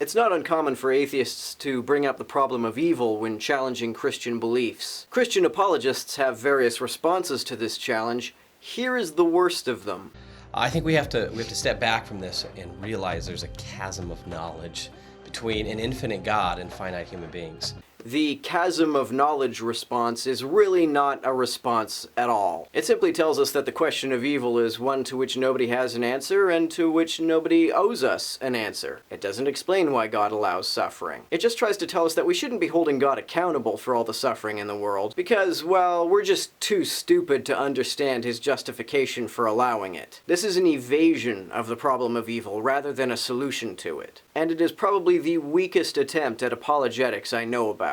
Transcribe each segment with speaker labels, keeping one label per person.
Speaker 1: It's not uncommon for atheists to bring up the problem of evil when challenging Christian beliefs. Christian apologists have various responses to this challenge. Here is the worst of them.
Speaker 2: I think we have to step back from this and realize there's a chasm of knowledge between an infinite God and finite human beings.
Speaker 1: The chasm of knowledge response is really not a response at all. It simply tells us that the question of evil is one to which nobody has an answer and to which nobody owes us an answer. It doesn't explain why God allows suffering. It just tries to tell us that we shouldn't be holding God accountable for all the suffering in the world because, well, we're just too stupid to understand his justification for allowing it. This is an evasion of the problem of evil rather than a solution to it. And it is probably the weakest attempt at apologetics I know about.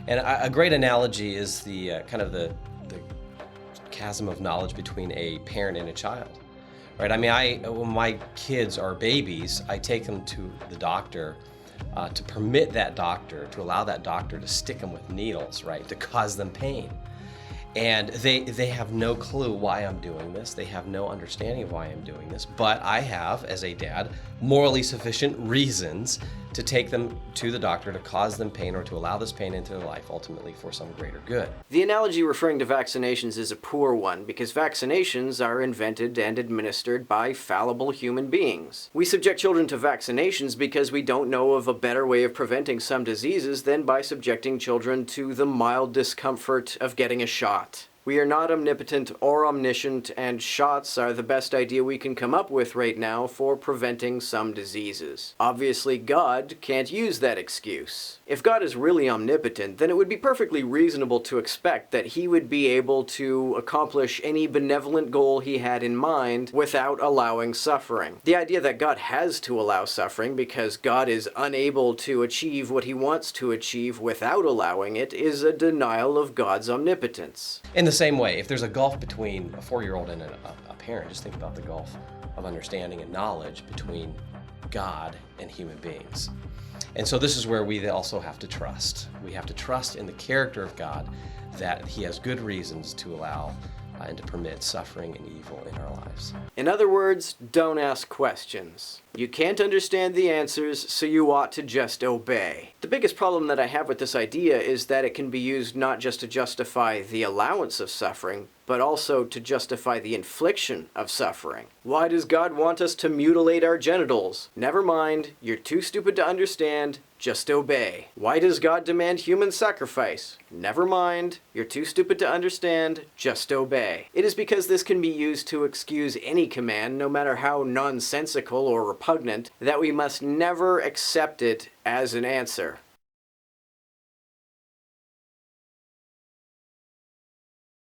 Speaker 2: And a great analogy is the kind of the chasm of knowledge between a parent and a child, right? I mean, when my kids are babies, I take them to the doctor to permit that doctor, to allow that doctor to stick them with needles, right, to cause them pain. And they have no clue why I'm doing this. They have no understanding of why I'm doing this. But I have, as a dad, morally sufficient reasons to take them to the doctor to cause them pain or to allow this pain into their life, ultimately for some greater good.
Speaker 1: The analogy referring to vaccinations is a poor one because vaccinations are invented and administered by fallible human beings. We subject children to vaccinations because we don't know of a better way of preventing some diseases than by subjecting children to the mild discomfort of getting a shot. We are not omnipotent or omniscient, and shots are the best idea we can come up with right now for preventing some diseases. Obviously, God can't use that excuse. If God is really omnipotent, then it would be perfectly reasonable to expect that he would be able to accomplish any benevolent goal he had in mind without allowing suffering. The idea that God has to allow suffering because God is unable to achieve what he wants to achieve without allowing it is a denial of God's omnipotence.
Speaker 2: In the same way, if there's a gulf between a 4-year-old and a parent, just think about the gulf of understanding and knowledge between God and human beings. And so this is where we also have to trust. We have to trust in the character of God, that he has good reasons to allow and to permit suffering and evil in our lives.
Speaker 1: In other words, don't ask questions. You can't understand the answers, so you ought to just obey. The biggest problem that I have with this idea is that it can be used not just to justify the allowance of suffering, but also to justify the infliction of suffering. Why does God want us to mutilate our genitals? Never mind, you're too stupid to understand, just obey. Why does God demand human sacrifice? Never mind, you're too stupid to understand, just obey. It is because this can be used to excuse any command, no matter how nonsensical or repugnant, that we must never accept it as an answer.